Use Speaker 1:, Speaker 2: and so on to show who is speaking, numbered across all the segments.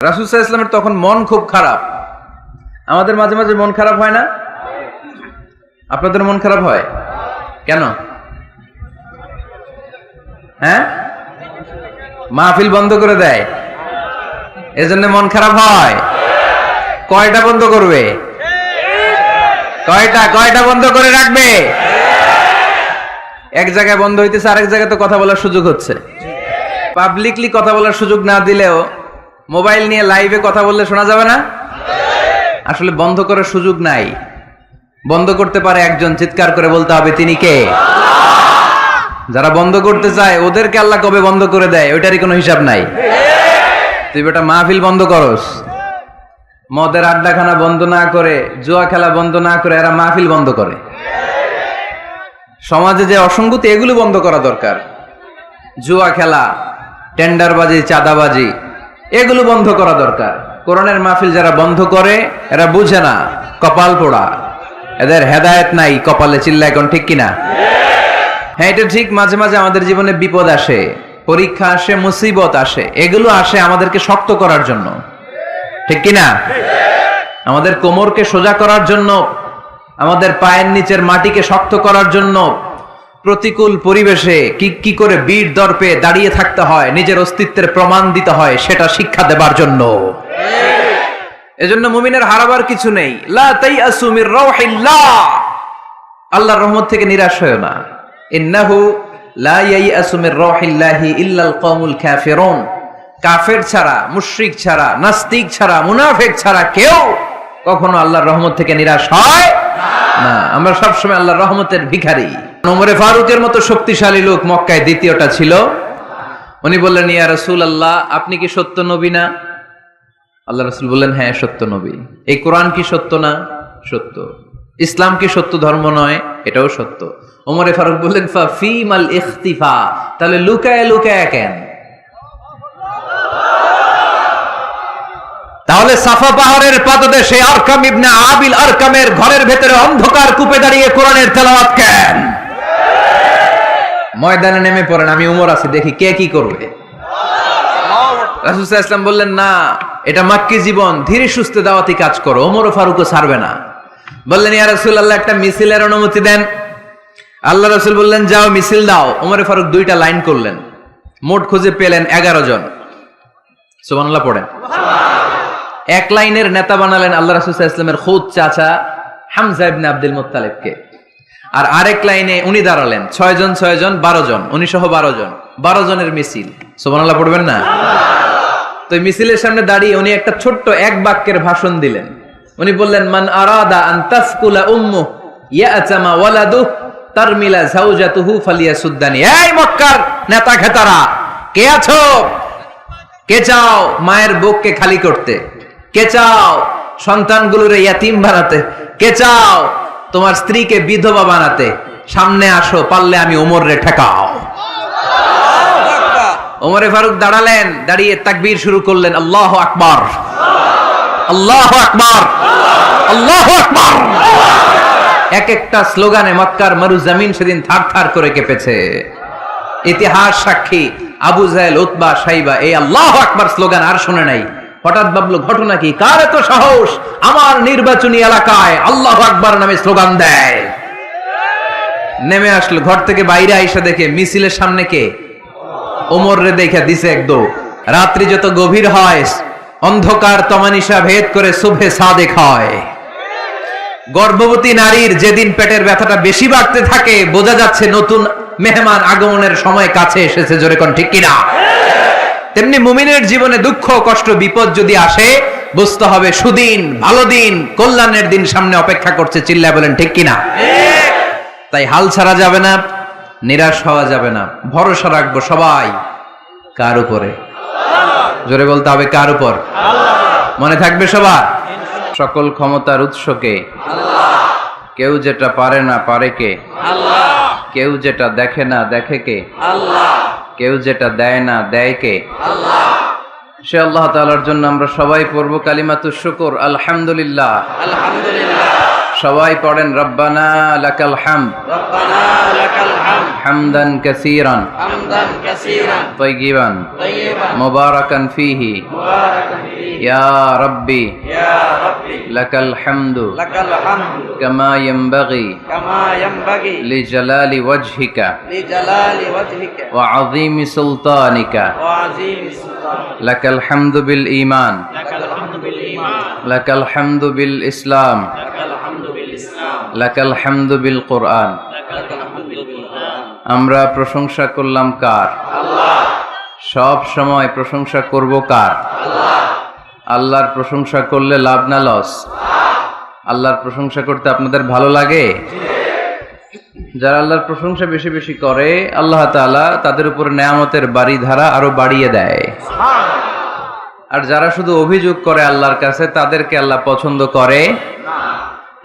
Speaker 1: রাসূল সাল্লাল্লাহু আলাইহি ওয়াসাল্লামের তখন মন খুব খারাপ। আমাদের মাঝে মাঝে মন খারাপ হয় না? আপনাদের মন খারাপ হয় কেন? হ্যাঁ, মাহফিল বন্ধ করে দেয়, এজন্য মন খারাপ হয়। কয়টা বন্ধ করবে? কয়টা বন্ধ করে রাখবে? এক জায়গায় বন্ধ হইতেছে, আরেক জায়গায় তো কথা বলার সুযোগ হচ্ছে। পাবলিকলি কথা বলার সুযোগ না দিলেও মোবাইল নিয়ে লাইভে কথা বললে শোনা যাবে না? আসলে বন্ধ করার সুযোগ নাই। বন্ধ করতে পারে একজন, চিৎকার করে বলতে হবে তিনি কে? যারা বন্ধ করতে চায় ওদেরকে আল্লাহ কবে বন্ধ করে দেয় ওইটারই কোনো হিসাব নাই। তুই বেটা মাহফিল বন্ধ করস, মদের আড্ডাখানা বন্ধ না করে, জুয়া খেলা বন্ধ না করে এরা মাহফিল বন্ধ করে। সমাজে যে অসঙ্গতি এগুলো বন্ধ করা দরকার। জুয়া খেলা, টেন্ডারবাজি, চাঁদাবাজি এগুলো বন্ধ করা দরকার। কোরআনের মাহফিল যারা বন্ধ করে এরা বুঝে না, কপাল পোড়া, এদের হেদায়েত নাই কপালে। চিল্লা এখন ঠিক কিনা? হ্যাঁ, এটা ঠিক। মাঝে মাঝে আমাদের জীবনে বিপদ আসে, পরীক্ষা আসে, মুসিবত আসে, এগুলো আসে আমাদেরকে শক্ত করার জন্য, ঠিক কিনা? আমাদের কোমরকে সোজা করার জন্য, আমাদের পায়ের নিচের মাটিকে শক্ত করার জন্য। প্রতিকূল পরিবেশে কি করে বীর দর্পে দাঁড়িয়ে থাকতে হয়, নিজের অস্তিত্বের প্রমাণ দিতে হয়, সেটা শিক্ষা দেবার জন্য। এজন্য মুমিনের হারাবার কিছু নেই। লা তাইয়াসু মির রাউহিল্লাহ, আল্লাহর রহমত থেকে নিরাশ হয়ো না। ইন্নাহু লা ইয়াইয়াসু মির রাউহিল্লাহি ইল্লাল কওমুল কাফিরুন, কাফের ছাড়া, মুশরিক ছাড়া, নাস্তিক ছাড়া, মুনাফিক ছাড়া কেউ কখনো আল্লাহর রহমত থেকে নিরাশ হয় না। আমরা সবসময় আল্লাহর রহমতের ভিখারি। ওমরে ফারুকের মতো শক্তিশালী লোক মক্কায় দ্বিতীয়টা ছিল। উনি বললেন, ইয়া রাসূলুল্লাহ, আপনি কি সত্য নবী না? আল্লাহ রাসূল বললেন, হ্যাঁ সত্য নবী। এই কোরআন কি সত্য না? সত্য। ইসলাম কি সত্য ধর্ম নয়? এটাও সত্য। ওমরে ফারুক বললেন, ফা ফীমাল ইখতিফা, তাহলে লুকায় লুকায় কেন? তাহলে সাফা পাহাড়ের পাদদেশে আরকাম ইবনে আবিল আরকামের ঘরের ভেতরে অন্ধকার কূপে দাঁড়িয়ে কোরআনের তেলাওয়াত কেন? ময়দানে নেমে পড়েন, আমি উমর আছি, দেখি কে কি করবে। রাসূল সাল্লাল্লাহু আলাইহি ওয়াসাল্লাম বললেন, না, এটা মাক্কি জীবন, ধীরে সুস্থে দাওয়াতি কাজ করো। ওমর ফারুকও ছাড়বে না। বললেন, ইয়া রাসূলুল্লাহ, একটা মিছিলের অনুমতি দেন। আল্লাহ রাসূল বললেন, যাও মিছিল দাও। ওমর ফারুক 2টা লাইন করলেন, মোট খুঁজে পেলেন 11 জন। সুবহানাল্লাহ পড়েন। এক লাইনের নেতা বানালেন আল্লাহ রাসূল সাল্লাল্লাহু আলাইহি ওয়াসাল্লামের খুদ চাচা হামজা ইবনে আব্দুল মুত্তালিবকে। আর আরেক লাইনে উনি দাঁড়ালেন 6 জন 12 জন, উনি সহ 12 জন। 12 জনের মিছিল। সুবহানাল্লাহ পড়বেন না? তো মিছিলের সামনে দাঁড়িয়ে উনি একটা ছোট্ট এক বাক্যের ভাষণ দিলেন। উনি বললেন, মান আরাদা আন তাসকুলা উম্মু ইয়াতামা ওয়ালাদু তারমিলা যাওজাতুহু ফালিয়াসুদ্দানি। এই মক্কার নেতা খেতারা, কে আছো? কে চাও মায়ের বুককে খালি করতে? কে চাও সন্তানগুলোরে ইয়াতিম বানাতে? কে চাও তোমার স্ত্রীকে বিধবা বানাতে? সামনে আসো, পারলে আমি ওমরে ঠেকাও। ওমরে ফারুক দাঁড়ালেন, দাঁড়িয়ে তাকবীর শুরু করলেন, আল্লাহু আকবার, আল্লাহু আকবার, আল্লাহু আকবার। এক একটা স্লোগানে মক্কার মরুজমিন সেদিন থারথার করে কেঁপেছে। ইতিহাস সাক্ষী, আবু জাহেল, উতবা, সাইবা এই আল্লাহু আকবার স্লোগান আর শুনে নাই। হঠাৎ ভাবলো, ঘটনা কি? কার এত সাহস আমার নির্বাচনী এলাকায় আল্লাহু আকবার নামে স্লোগান দেয়? নেমে আসলো, ঘর থেকে বাইরে আইসা দেখে মিছিলের সামনে কে? ওমর রে দেখে দিছে এক দৌড়। রাত্রি যত গভীর হয়, অন্ধকার তমানিসা ভেদ করে সুবহে সাদেক হয়। গর্ভবতী নারীর যেদিন পেটের ব্যথাটা বেশি বাড়তে থাকে, বোঝা যাচ্ছে নতুন মেহমান আগমনের সময় কাছে এসেছে। জোরে কোন ঠিক কিনা? তেমনি মুমিনের জীবনে দুঃখ, কষ্ট, বিপদ যদি আসে, বুঝতে হবে সুদিন, ভালো দিন, কল্যাণের দিন সামনে অপেক্ষা করছে। চিল্লায় বলেন ঠিক কিনা? তাই হাল ছাড়া যাবে না, নিরাশ হওয়া যাবে না। ভরসা রাখবো সবাই কার উপরে? জোরে বলতে হবে, কার উপর? মনে থাকবে সবার, সকল ক্ষমতার উৎসকে আল্লাহ। কেউ যেটা পারে না পারে কে? আল্লাহ। কেউ যেটা দেখে না দেখে কে? আল্লাহ। কেউ যেটা দেয় না দেয় কে? আল্লাহ। সে আল্লাহ তাআলার জন্য আমরা সবাই পড়ব কালিমাতুশ শুকর, আলহামদুলিল্লাহ। আলহামদুলিল্লাহ। সবাই পড়েন, রব্বানা লাকাল হামদ, রব্বানা লাকাল হামদ, হামদান কাসীরান, হামদান কাসীরান, তাইয়িবান, তাইয়িবান, মুবারাকান ফীহি, মুবারাকান ফীহি। ইয়া রাব্বি লাকাল হামদু কামা ইয়ানবাগি লিজালালি ওয়াজহিকা ওয়া আযীমি সুলতানিকা লাকাল হামদু বিল ঈমান লাকাল হামদু বিল ইসলাম লাকাল হামদু বিল কুরআন। আমরা প্রশংসা করলাম কার? সব সময় প্রশংসা করব কার? আল্লাহর প্রশংসা করলে লাভ না লস? আল্লাহর প্রশংসা করতে আপনাদের ভালো লাগে? যারা আল্লাহর প্রশংসা বেশি বেশি করে আল্লাহ তাআলা তাদের উপর নেয়ামতের বাড়িধারা আরো বাড়িয়ে দেয়। আর যারা শুধু অভিযোগ করে আল্লাহর কাছে তাদেরকে আল্লাহ পছন্দ করে।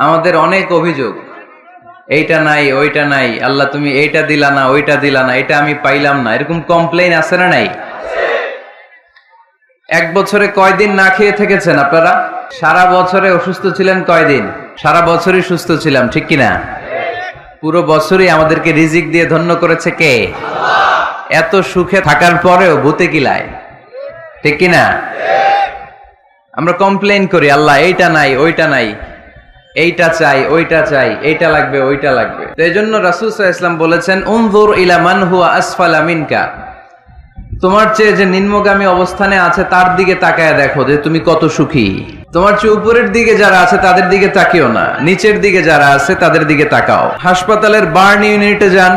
Speaker 1: আমাদের অনেক অভিযোগ, এইটা নাই ওইটা নাই, আল্লাহ তুমি এইটা দিলা না ওইটা দিলা না, এটা আমি পাইলাম না, এরকম কমপ্লেইন আছে না নাই? এক বছরে কয়দিন না খেয়ে থেকেছেন আপনারা? সারা বছরে অসুস্থ ছিলেন কয়দিন? সারা বছরই সুস্থ ছিলাম, ঠিক কিনা? পুরো বছরই আমাদেরকে রিজিক দিয়ে ধন্য করেছে কে? এত সুখে থাকার পরেও ভূতে কিলায়, ঠিক কিনা? আমরা কমপ্লেইন করি আল্লাহ এইটা নাই ওইটা নাই, এইটা চাই ওইটা চাই, এইটা লাগবে ওইটা লাগবে। তো এই জন্য রাসূল সাল্লাল্লাহু আলাইহি ওয়াসাল্লাম বলেছেন উনজুর ইলা মান হুয়া আসফালা মিনকা, তোমার চেয়ে যে নিম্নগামী অবস্থানে আছে তার দিকে তাকায় দেখো যে তুমি কত সুখী। তোমার চেয়ে উপরের দিকে যারা আছে তাদের দিকে তাকিও না, নিচের দিকে যারা আছে তাদের দিকে তাকাও। হাসপাতালের বার্ন ইউনিটে যান,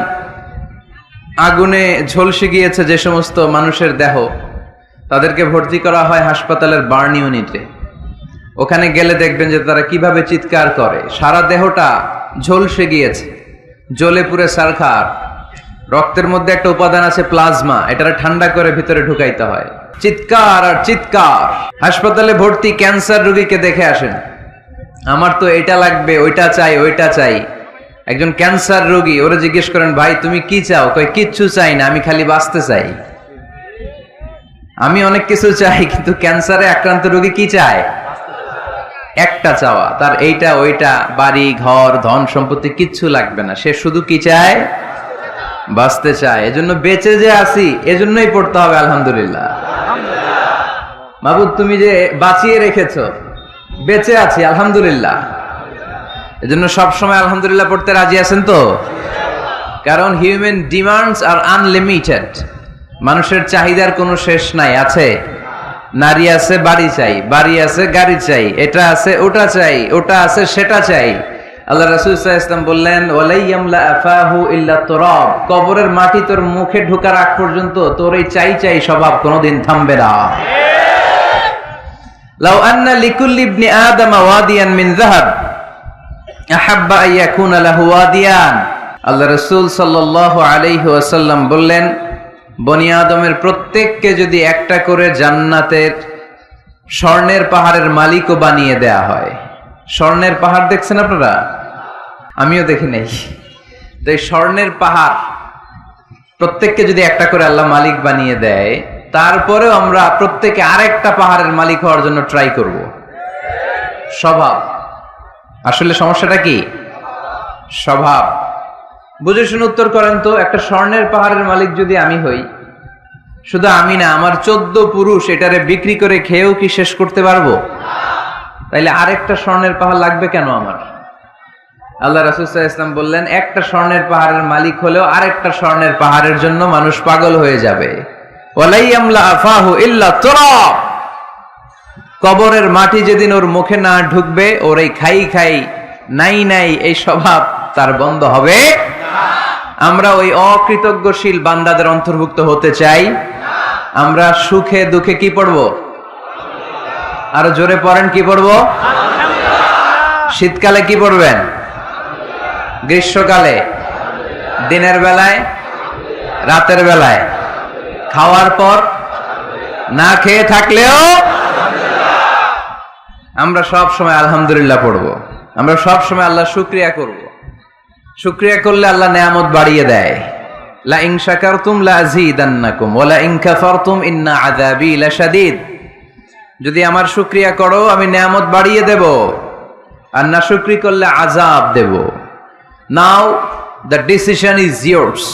Speaker 1: আগুনে ঝলসে গিয়েছে যে সমস্ত মানুষের দেহ, তাদেরকে ভর্তি করা হয় হাসপাতালের বার্ন ইউনিটে। ওখানে গেলে দেখবেন যে তারা কিভাবে চিৎকার করে, সারা দেহটা ঝলসে গিয়েছে, জ্বলে পুড়ে ছারখার। রক্তের মধ্যে একটা উপাদান আছে প্লাজমা, এটা ঠান্ডা করে ভিতরে ঢুকাইতে হয়। চিৎকার আর চিৎকার। হাসপাতালে ভর্তি ক্যান্সার রোগীকে দেখে আসেন, আমার তো এটা লাগবে ওইটা চাই ওইটা চাই। একজন ক্যান্সার রোগী, ওরা জিজ্ঞেস করেন ভাই তুমি কি চাও? কয় কিচ্ছু চাই না, আমি খালি বাঁচতে চাই। আমি অনেক কিছু চাই, কিন্তু ক্যান্সারে আক্রান্ত রোগী কি চায়? একটা চাওয়া, তার এইটা ওইটা, বাড়ি ঘর ধন সম্পত্তি কিচ্ছু লাগবে না, সে শুধু কি চায়? বাঁচতে চায়। এজন্য বেঁচে যে আছি এজন্যই পড়তে হবে আলহামদুলিল্লাহ। মাবুদ তুমি যে বাঁচিয়ে রেখেছো, বেঁচে আছি আলহামদুলিল্লাহ। এজন্য সবসময় আলহামদুলিল্লাহ পড়তে রাজি আছেন তো? কারণ হিউম্যান ডিমান্ডস আর আনলিমিটেড, মানুষের চাহিদার কোনো শেষ নাই। আছে নারী আছে বাড়ি চাই, বাড়ি আছে গাড়ি চাই, এটা আছে ওটা চাই, ওটা আছে সেটা চাই। আল্লাহ রাসূল সাল্লাল্লাহু আলাইহি ওয়াসাল্লাম বললেন ওয়ালাইয়ামলা আফাহু ইল্লা তুরাব, কবরের মাটি তোর মুখে ঢোকার আগ পর্যন্ত তোর এই চাই চাই স্বভাব কোনোদিন থামবে না। লাউ আন্না লিকুল্লি ইবনি আদম ওয়াদিয়ান মিন যাহাব আহাব্বা আন ইয়াকুনা লাহু ওয়াদিয়ান। আল্লাহ রাসূল সাল্লাল্লাহু আলাইহি ওয়াসাল্লাম বললেন বনি আদমের প্রত্যেককে যদি একটা করে জান্নাতের স্বর্ণের পাহাড়ের মালিকও বানিয়ে দেয়া হয়। স্বর্ণের পাহাড় দেখছেন আপনারা? আমিও দেখি নাই। তো এই স্বর্ণের পাহাড় প্রত্যেককে যদি একটা করে আল্লাহ মালিক বানিয়ে দেয়, তারপরেও আমরা প্রত্যেকে আরেকটা পাহাড়ের মালিক হওয়ার জন্য ট্রাই করব। স্বভাব। আসলে সমস্যাটা কি? স্বভাব। বুঝে শুনে উত্তর করেন তো, একটা স্বর্ণের পাহাড়ের মালিক যদি আমি হই, শুধু আমি না আমার 14 পুরুষ এটারে বিক্রি করে খেয়েও কি শেষ করতে পারবো? তাইলে আরেকটা স্বর্ণের পাহাড় লাগবে কেন আমার? আল্লাহ রাসূল সাল্লাল্লাহু আলাইহি ওয়াসাল্লাম বললেন একটা স্বর্ণের পাহাড়ের মালিক হলেও আরেকটা স্বর্ণের পাহাড়ের জন্য মানুষ পাগল হয়ে যাবে। ওয়ালাইয়ামলা আফাহু ইল্লা তুরাব, কবরের মাটি যেদিন ওর মুখে না ঢুকবে, ওর এই খাই খাই নাই নাই এই স্বভাব তার বন্ধ হবে না। আমরা ওই অকৃতজ্ঞশীল বান্দাদের অন্তর্ভুক্ত হতে চাই। আমরা সুখে দুঃখে কি পড়বো? আরো জোরে পড়েন, কি পড়বো? শীতকালে কি পড়বেন? গ্রীষ্মকালে? দিনের বেলায়? রাতের বেলায়? খাওয়ার পর? না খেয়ে থাকলেও আমরা সব সময় আলহামদুলিল্লাহ পড়বো। আমরা সব সময় আল্লাহ শুকরিয়া করব। শুকরিয়া করলে আল্লাহ নেয়ামত বাড়িয়ে দেয়। লা ইন শাকারতুম লা আযীদান্নাকুম ওয়া লা ইন কাফারতুম ইন্না আযাবি লাশাদীদ। যদি আমার শুকরিয়া করো আমি নেয়ামত বাড়িয়ে দেব, আর না শুকরি করলে আযাব দেব। নাও দ্য ডিসিশন ইজ ইয়ার্স।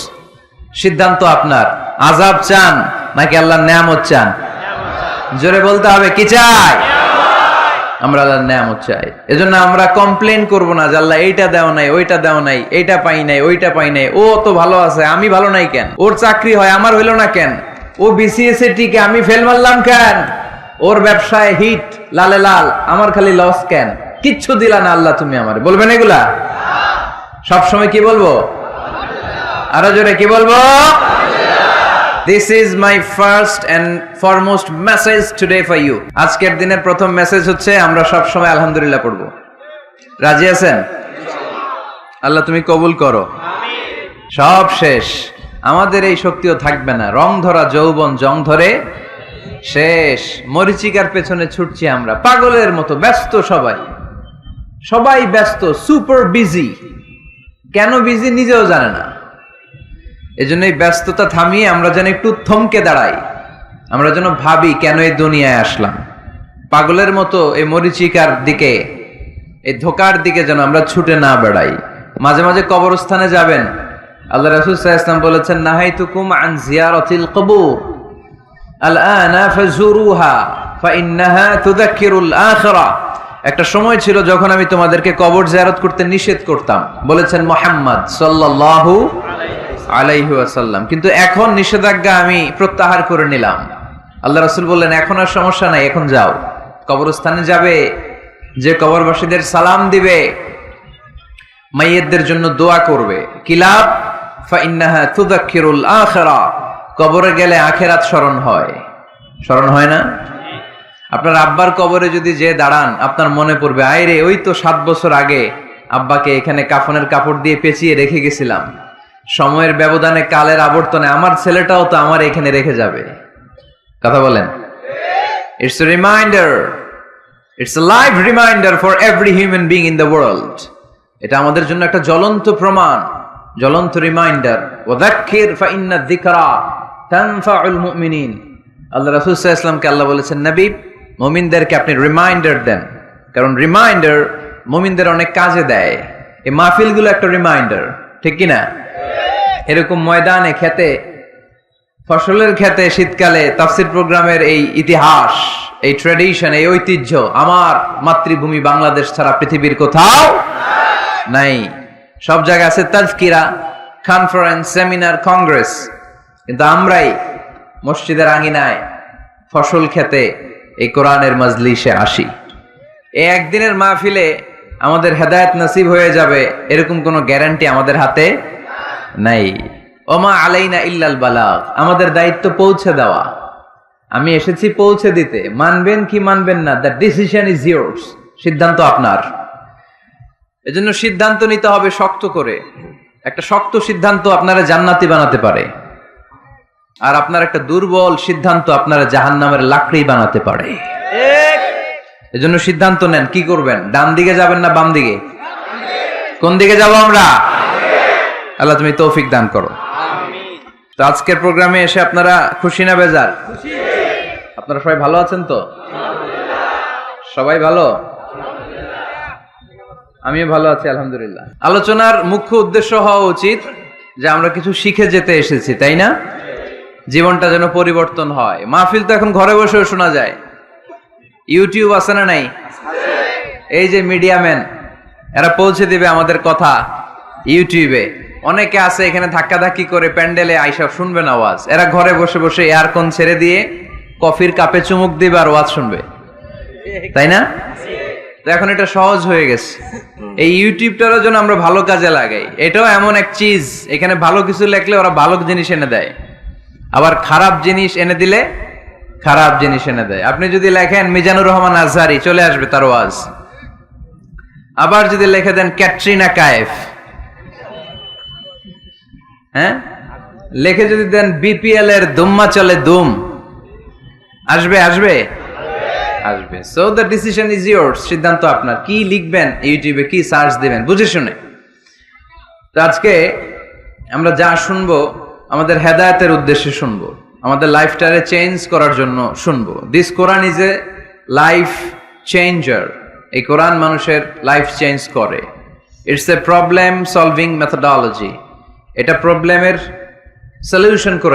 Speaker 1: সিদ্ধান্ত আপনার। আযাব চান নাকি আল্লাহর নেয়ামত চান? জোরে বলতে হবে কি চাই? আমরা আল্লাহর নেয়ামত চাই। এজন্য আমরা কমপ্লেন করব না যে আল্লাহ এইটা দাও নাই, ওইটা দাও নাই, এইটা পাই নাই, ওইটা পাই নাই, ও তো ভালো আছে, আমি ভালো নাই কেন? ওর চাকরি হয়, আমার হইলো না কেন? ও বিসিএস এ টিকে, আমি ফেল মারলাম কেন? ওর ব্যবসায় হিট লালে লাল, আমার খালি লস কেন? কিচ্ছু দিলা না আল্লাহ তুমি আমারে, বলবেন এগুলা? সবসময় কি বলবো? আরো জোরে কি বলবো? This is my first and foremost message today for you. আজকের দিনের প্রথম মেসেজ হচ্ছে আমরা সব সময় আলহামদুলিল্লাহ পড়বো। রাজি আছেন? আল্লাহ তুমি কবুল করো। সব শেষ, আমাদের এই শক্তিও থাকবে না। রং ধরা যৌবন জং ধরে শেষ। মরিচিকার পেছনে ছুটছি আমরা পাগলের মতো, ব্যস্ত সবাই ব্যস্ত, সুপার বিজি। কেন বিজি নিজেও জানে না। এজন্য এই ব্যস্ততা থামিয়ে আমরা যেন একটু থমকে দাঁড়াই, আমরা যেন ভাবি কেন এই দুনিয়ায় আসলাম। পাগলের মতো এই মরিচিকার দিকে, এই ধোকার দিকে যেন আমরা ছুটে না বেড়াই। মাঝে মাঝে কবরস্থানে যাবেন। আল্লাহ রাসূল সাল্লাল্লাহু আলাইহি ওয়াসাল্লাম বলেছেন, নাহাইতুকুম আন জিয়ারাতিল কবুর আলআনা ফাজুরুহা ফাইন্নাহা তুযাক্কিরুল আখিরাহ। একটা সময় ছিল যখন আমি তোমাদেরকে কবর জিয়ারত করতে নিষেধ করতাম, বলেছেন মুহাম্মদ সাল্লাল্লাহু আলাইহি ওয়াসাল্লাম। কিন্তু এখন নিষেধাজ্ঞা আমি প্রত্যাহার করে নিলাম। আল্লাহ রাসূল বললেন, এখন আর সমস্যা নাই, এখন যাও, কবরস্থানে যাবে, যে কবরবাসীদের সালাম দিবে, মাইয়িতদের জন্য দোয়া করবে। কি লাভ? ফাইন্নাহা তুযাক্কিরুল আখিরাহ। কবরে গেলে আখিরাত স্মরণ হয় না? আপনার আব্বার কবরে যদি যে দাঁড়ান, আপনার মনে পড়বে, আইরে ওই তো 7 বছর আগে আব্বাকে এখানে কাফনের কাপড় দিয়ে পেঁচিয়ে রেখে গেছিলাম। সময়ের ব্যবধানে, কালের আবর্তনে আমার ছেলেটাও তো আমার এখানে রেখে যাবে। কথা বলেন? It's a reminder, it's a live reminder for every human being in the world. এটা আমাদের জন্য একটা জ্বলন্ত প্রমাণ, জ্বলন্ত রিমাইন্ডার। ওয়াযাক্কির ফাইন্না যিকরা তানফাউল মুমিনিন। আল্লাহ রাসূল সাল্লাল্লাহু আলাইহি ওয়াসাল্লামকে আল্লাহ বলেছেন, নবী, মুমিনদেরকে আপনি রিমাইন্ডার দেন, কারণ রিমাইন্ডার মুমিনদের অনেক কাজে দেয়। এই মাহফিলগুলো একটা রিমাইন্ডার, ঠিক কি না? এরকম ময়দানে, খেতে, ফসলের খেতে শীতকালে তাফসীর প্রোগ্রামের এই ইতিহাস, এই ট্র্যাডিশন, এই ঐতিহ্য আমার মাতৃভূমি বাংলাদেশ ছাড়া পৃথিবীর কোথাও নাই। সব জায়গায় আছে তাজকিরা, কনফারেন্স, সেমিনার, কংগ্রেস, কিন্তু আমরাই মসজিদের আঙিনায়, ফসল খেতে, এই কোরআনের মাজলিসে আসি। এই একদিনের মাহফিলে আমাদের হেদায়েত নসিব হয়ে যাবে এরকম কোনো গ্যারান্টি আমাদের হাতে নাই। ওমা আলাইনা ইল্লাল বালাগ। আমাদের দায়িত্ব পৌঁছে দেওয়া। আমি এসেছি পৌঁছে দিতে। মানবেন কি মানবেন না, দ্য ডিসিশন ইজ ইয়োর্স। সিদ্ধান্ত আপনার। এজন্য সিদ্ধান্ত নিতে হবে শক্ত করে। একটা শক্ত সিদ্ধান্ত আপনারা জান্নাতি বানাতে পারে, আর আপনার একটা দুর্বল সিদ্ধান্ত আপনারা জাহান্নামের লাকড়ি বানাতে পারে। এজন্য সিদ্ধান্ত নেন, কি করবেন? ডান দিকে যাবেন না বাম দিকে? কোন দিকে যাব আমরা? আল্লাহ তুমি তৌফিক দান করো। তো আজকের প্রোগ্রামে এসে আপনারা খুশি না বেজার? আপনারা সবাই ভালো আছেন তো? সবাই ভালো? আমিও ভালো আছি আলহামদুলিল্লাহ। আলোচনার মুখ্য উদ্দেশ্য হওয়া উচিত যে আমরা কিছু শিখে যেতে এসেছি, তাই না? জীবনটা যেন পরিবর্তন হয়। মাহফিল তো এখন ঘরে বসেও শোনা যায়। ইউটিউব আছে না নাই? এই যে মিডিয়াম্যান, এরা পৌঁছে দিবে আমাদের কথা ইউটিউবে। অনেকে আছে এখানে ধাক্কাধাক্কি করে প্যান্ডেলে আইসা শুনবেন আওয়াজ, এরা ঘরে বসে বসে এয়ারকন ছেড়ে দিয়ে কফির কাপে চুমুক দিবে আর ওয়াজ শুনবে, তাই না? তো এখন এটা সহজ হয়ে গেছে। এই ইউটিউবটারও জন্য আমরা ভালো কাজে লাগাই। এটাও এমন এক চিজ, এখানে ভালো কিছু লেখলে ওরা ভালো জিনিস এনে দেয়, আবার খারাপ জিনিস এনে দিলে খারাপ জিনিস এনে দেয়। আপনি যদি লেখেন মিজানুর রহমান আজহারি, চলে আসবে তার ওয়াজ। আবার যদি লিখে দেন ক্যাটরিনা কায়েফ, হ্যাঁ, লিখে যদি দেন বিপিএল এর দুম্মা চলে দুম, আসবে আসবে আসবে। So the decision is yours. সিদ্ধান্ত আপনার। কি লিখবেন ইউটিউবে, কি সার্চ দিবেন, বুঝে শুনে। তো আজকে আমরা যা শুনবো আমাদের হেদায়েতের উদ্দেশ্যে শুনবো, আমাদের লাইফটারে চেঞ্জ করার জন্য শুনবো। This Quran is a life changer. এই কোরআন মানুষের লাইফ চেঞ্জ করে। It's a problem solving methodology. এটা প্রবলেমের সলিউশন করে